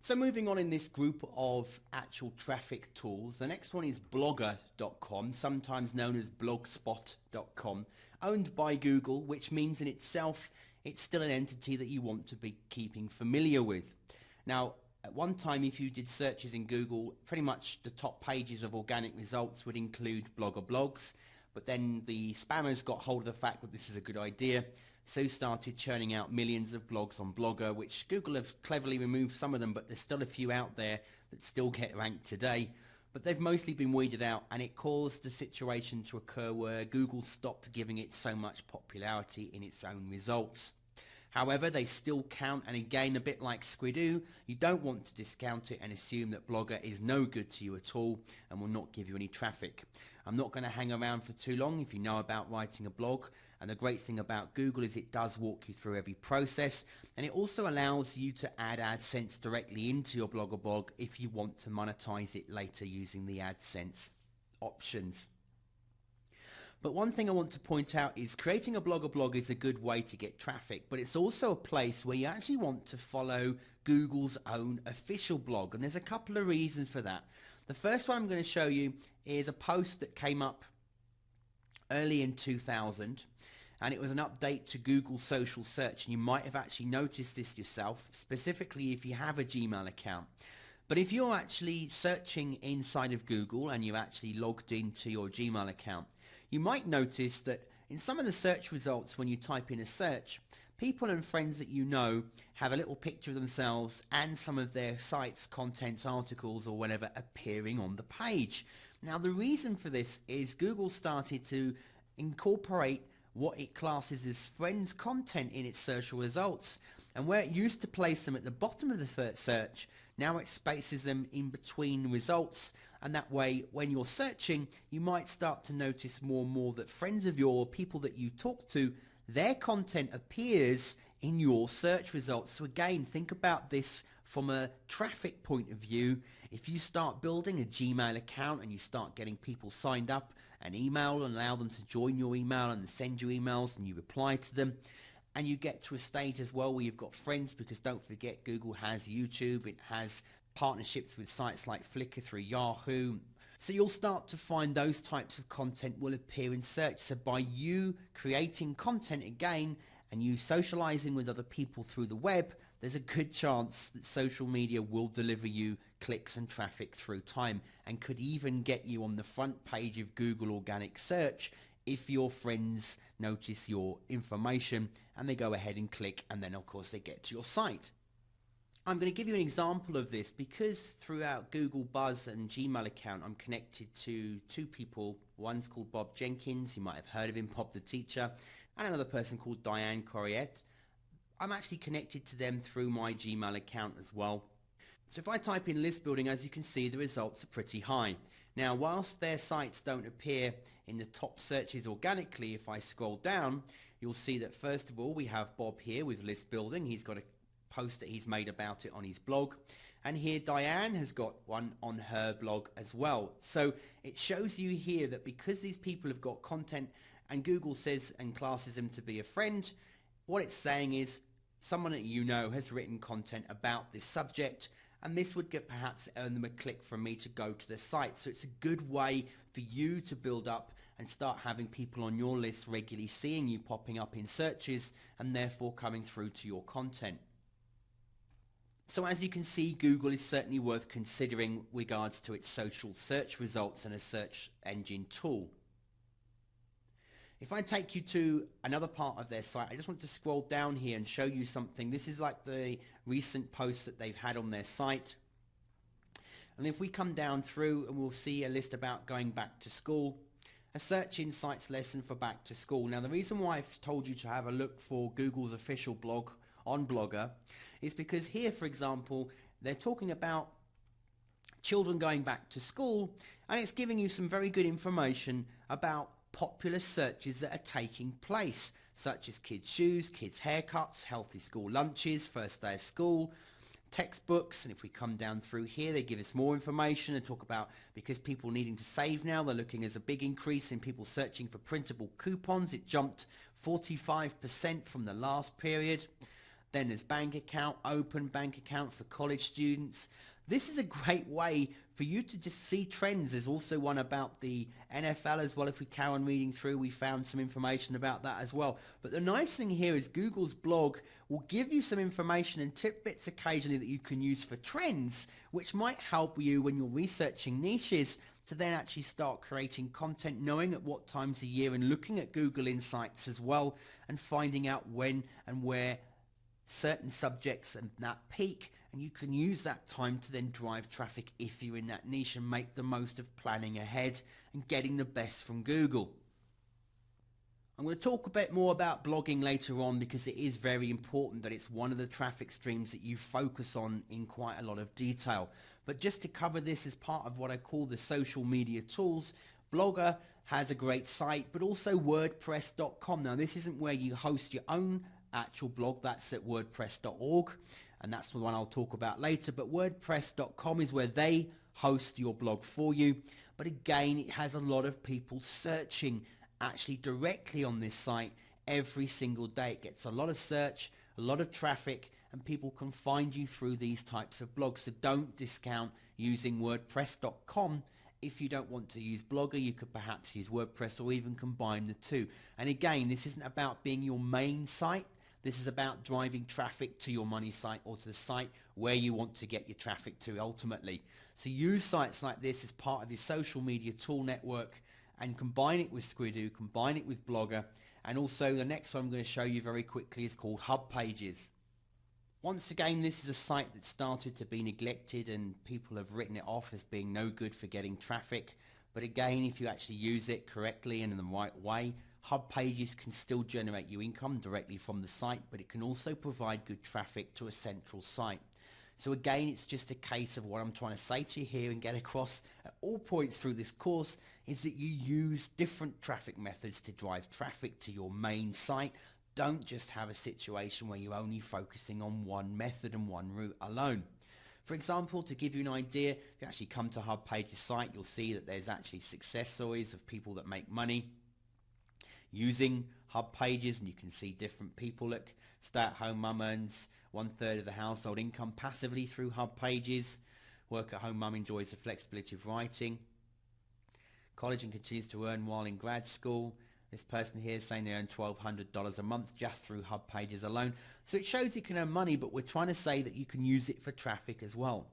So moving on in this group of actual traffic tools, the next one is blogger.com, sometimes known as blogspot.com, owned by Google, which means in itself it's still an entity that you want to be keeping familiar with. Now, at one time, if you did searches in Google, pretty much the top pages of organic results would include Blogger blogs, but then the spammers got hold of the fact that this is a good idea, so started churning out millions of blogs on Blogger, which Google have cleverly removed some of them, but there's still a few out there that still get ranked today. But they've mostly been weeded out, and it caused the situation to occur where Google stopped giving it so much popularity in its own results. However, they still count, and again, a bit like Squidoo, you don't want to discount it and assume that Blogger is no good to you at all and will not give you any traffic. I'm not going to hang around for too long if you know about writing a blog, and the great thing about Google is it does walk you through every process, and it also allows you to add AdSense directly into your Blogger blog if you want to monetize it later using the AdSense options. But one thing I want to point out is creating a Blogger blog is a good way to get traffic, but it's also a place where you actually want to follow Google's own official blog, and there's a couple of reasons for that. The first one I'm going to show you is a post that came up early in 2000, and it was an update to Google social search, and you might have actually noticed this yourself, specifically if you have a Gmail account. But if you're actually searching inside of Google and you're actually logged into your Gmail account, you might notice that in some of the search results when you type in a search, people and friends that you know have a little picture of themselves and some of their sites, contents, articles or whatever appearing on the page. Now the reason for this is Google started to incorporate what it classes as friends content in its social results, and where it used to place them at the bottom of the search, now it spaces them in between results, and that way when you're searching you might start to notice more and more that friends of yours, people that you talk to, their content appears in your search results. So again, think about this from a traffic point of view. If you start building a Gmail account and you start getting people signed up and email and allow them to join your email and send you emails and you reply to them, and you get to a stage as well where you've got friends, because don't forget Google has YouTube, it has partnerships with sites like Flickr through Yahoo. So you'll start to find those types of content will appear in search. So by you creating content again and you socializing with other people through the web, there's a good chance that social media will deliver you clicks and traffic through time, and could even get you on the front page of Google organic search if your friends notice your information and they go ahead and click, and then of course they get to your site. I'm going to give you an example of this because throughout Google Buzz and Gmail account I'm connected to two people. One's called Bob Jenkins, you might have heard of him, Bob the teacher, and another person called Diane Corriette. I'm actually connected to them through my Gmail account as well. So if I type in list building, as you can see, the results are pretty high. Now, whilst their sites don't appear in the top searches organically, if I scroll down, you'll see that first of all, we have Bob here with list building. He's got a post that he's made about it on his blog. And here Diane has got one on her blog as well. So it shows you here that because these people have got content and Google says and classes them to be a friend, what it's saying is someone that you know has written content about this subject, and this would get perhaps earn them a click from me to go to the site. So it's a good way for you to build up and start having people on your list regularly seeing you popping up in searches and therefore coming through to your content. So as you can see, Google is certainly worth considering regards to its social search results and a search engine tool. If I take you to another part of their site, I just want to scroll down here and show you something. This is like the recent posts that they've had on their site. And if we come down through, and we'll see a list about going back to school, a search insights lesson for back to school. Now the reason why I've told you to have a look for Google's official blog on Blogger is because here, for example, they're talking about children going back to school, and it's giving you some very good information about popular searches that are taking place, such as kids' shoes, kids' haircuts, healthy school lunches, first day of school, textbooks. And if we come down through here, they give us more information and talk about, because people needing to save now, they're looking as a big increase in people searching for printable coupons. It jumped 45% from the last period. Then there's bank account, open bank account for college students. This is a great way for you to just see trends. There's also one about the NFL as well. If we carry on reading through, we found some information about that as well. But the nice thing here is Google's blog will give you some information and tidbits occasionally that you can use for trends, which might help you when you're researching niches to then actually start creating content, knowing at what times of year and looking at Google Insights as well and finding out when and where certain subjects and that peak, and you can use that time to then drive traffic if you're in that niche and make the most of planning ahead and getting the best from Google. I'm going to talk a bit more about blogging later on because it is very important that it's one of the traffic streams that you focus on in quite a lot of detail. But just to cover this as part of what I call the social media tools, Blogger has a great site, but also WordPress.com. Now this isn't where you host your own actual blog, that's at wordpress.org, and that's the one I'll talk about later. But WordPress.com is where they host your blog for you. But again, it has a lot of people searching actually directly on this site every single day. It gets a lot of search, a lot of traffic, and people can find you through these types of blogs. So don't discount using WordPress.com. If you don't want to use Blogger, you could perhaps use WordPress or even combine the two. And again, this isn't about being your main site. This is about driving traffic to your money site or to the site where you want to get your traffic to ultimately. So use sites like this as part of your social media tool network and combine it with Squidoo, combine it with Blogger. And also the next one I'm going to show you very quickly is called Hub Pages. Once again, this is a site that started to be neglected and people have written it off as being no good for getting traffic. But again, if you actually use it correctly and in the right way, Hub Pages can still generate you income directly from the site, but it can also provide good traffic to a central site. So again, it's just a case of what I'm trying to say to you here and get across at all points through this course is that you use different traffic methods to drive traffic to your main site. Don't just have a situation where you're only focusing on one method and one route alone. For example, to give you an idea, if you actually come to Hub Pages site, you'll see that there's actually success stories of people that make money using Hub Pages, and you can see different people. Look, stay-at-home mum earns 1/3 of the household income passively through Hub Pages. Work-at-home mum enjoys the flexibility of writing. College and continues to earn while in grad school. This person here is saying they earn $1,200 a month just through Hub Pages alone. So it shows you can earn money, but we're trying to say that you can use it for traffic as well.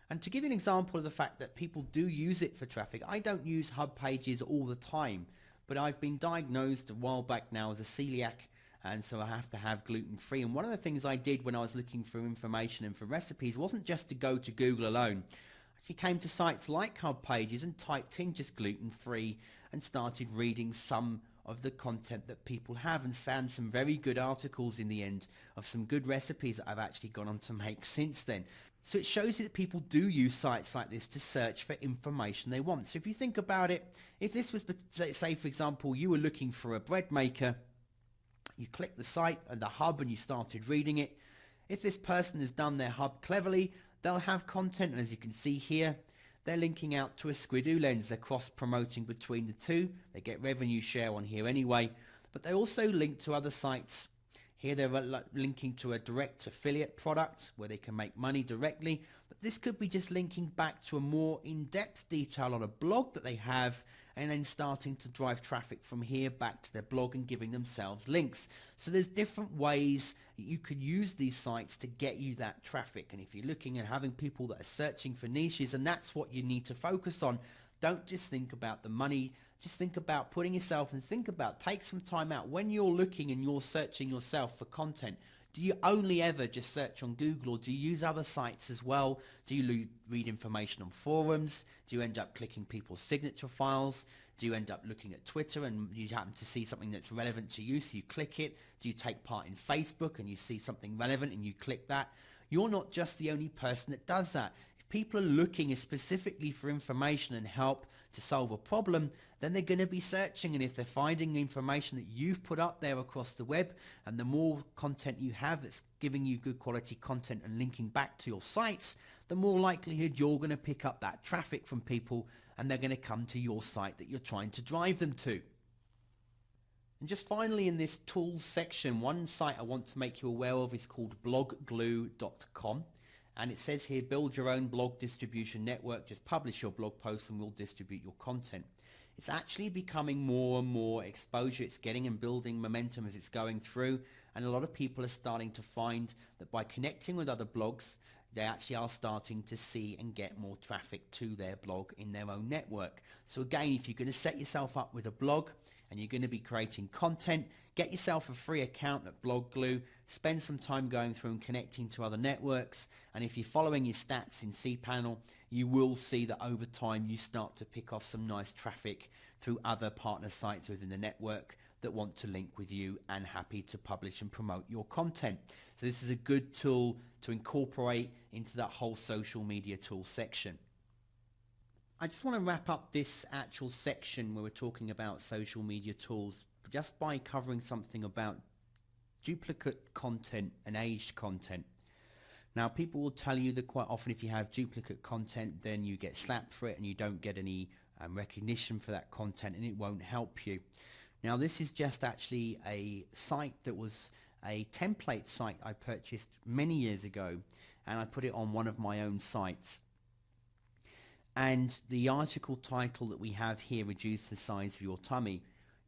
And to give you an example of the fact that people do use it for traffic, I don't use Hub Pages all the time, but I've been diagnosed a while back now as a celiac, and so I have to have gluten-free. And one of the things I did when I was looking for information and for recipes wasn't just to go to Google alone. I actually came to sites like Hub Pages and typed in just gluten-free and started reading some of the content that people have and found some very good articles in the end of some good recipes that I've actually gone on to make since then. So it shows you that people do use sites like this to search for information they want. So if you think about it, if this was, say for example, you were looking for a bread maker, you click the site and the hub and you started reading it. If this person has done their hub cleverly, they'll have content, and as you can see here, they're linking out to a Squidoo lens. They're cross-promoting between the two. They get revenue share on here anyway, but they also link to other sites. Here they're linking to a direct affiliate product where they can make money directly, but this could be just linking back to a more in-depth detail on a blog that they have and then starting to drive traffic from here back to their blog and giving themselves links. So there's different ways you could use these sites to get you that traffic. And if you're looking at having people that are searching for niches, and that's what you need to focus on, don't just think about the money, just think about putting yourself and take some time out when you're looking and you're searching yourself for content. Do you only ever just search on Google, or do you use other sites as well? Do you read information on forums? Do you end up clicking people's signature files? Do you end up looking at Twitter and you happen to see something that's relevant to you, so you click it? Do you take part in Facebook and you see something relevant and you click that? You're not just the only person that does that. If people are looking specifically for information and help to solve a problem, then they're going to be searching, and if they're finding information that you've put up there across the web, and the more content you have that's giving you good quality content and linking back to your sites, the more likelihood you're going to pick up that traffic from people and they're going to come to your site that you're trying to drive them to. And just finally in this tools section, one site I want to make you aware of is called blogglue.com. And it says here, build your own blog distribution network. Just publish your blog posts and we'll distribute your content. It's actually becoming more and more exposure. It's getting and building momentum as it's going through. And a lot of people are starting to find that by connecting with other blogs, they actually are starting to see and get more traffic to their blog in their own network. So again, if you're going to set yourself up with a blog and you're going to be creating content, get yourself a free account at BlogGlue, spend some time going through and connecting to other networks, and if you're following your stats in cPanel, you will see that over time you start to pick off some nice traffic through other partner sites within the network that want to link with you and happy to publish and promote your content. So this is a good tool to incorporate into that whole social media tool section. I just want to wrap up this actual section where we're talking about social media tools just by covering something about duplicate content and aged content. Now, people will tell you that quite often if you have duplicate content, then you get slapped for it and you don't get any recognition for that content, and it won't help you. Now, this is just actually a site that was a template site I purchased many years ago, and I put it on one of my own sites. And the article title that we have here, Reduce the Size of Your Tummy,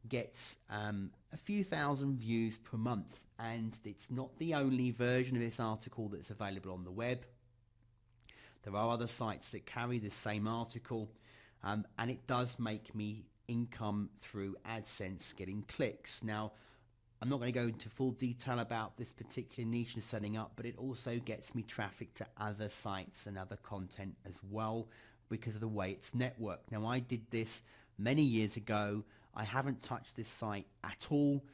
gets a few thousand views per month. And it's not the only version of this article that's available on the web. There are other sites that carry this same article, and it does make me income through AdSense getting clicks. Now, I'm not going to go into full detail about this particular niche and setting up, but it also gets me traffic to other sites and other content as well, because of the way it's networked. Now, I did this many years ago. I haven't touched this site at all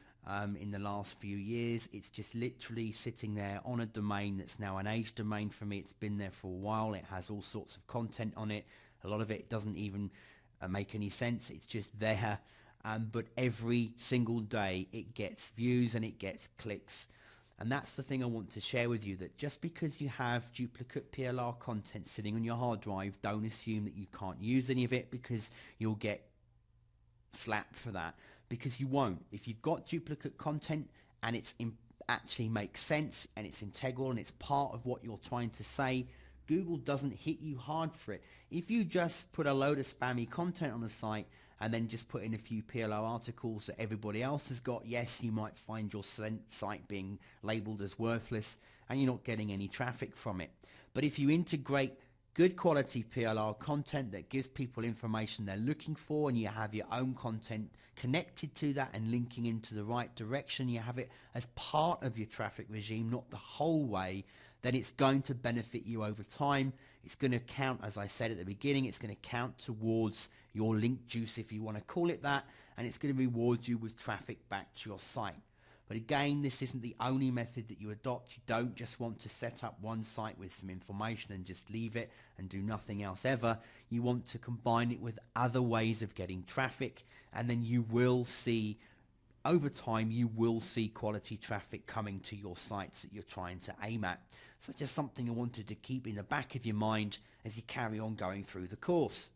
in the last few years. It's just literally sitting there on a domain that's now an aged domain for me. It's been there for a while. It has all sorts of content on it. A lot of it doesn't even make any sense. It's just there. But every single day it gets views and it gets clicks. And that's the thing I want to share with you, that just because you have duplicate PLR content sitting on your hard drive, don't assume that you can't use any of it, because you'll get slapped for that, because you won't. If you've got duplicate content and it's actually makes sense and it's integral and it's part of what you're trying to say, Google doesn't hit you hard for it. If you just put a load of spammy content on the site and then just put in a few PLO articles that everybody else has got, yes, you might find your site being labeled as worthless and you're not getting any traffic from it. But if you integrate good quality PLR content that gives people information they're looking for, and you have your own content connected to that and linking into the right direction, you have it as part of your traffic regime, not the whole way, then it's going to benefit you over time. It's going to count, as I said at the beginning, it's going to count towards your link juice, if you want to call it that, and it's going to reward you with traffic back to your site. But again, this isn't the only method that you adopt. You don't just want to set up one site with some information and just leave it and do nothing else ever. You want to combine it with other ways of getting traffic, and then you will see, over time, you will see quality traffic coming to your sites that you're trying to aim at. So that's just something I wanted to keep in the back of your mind as you carry on going through the course.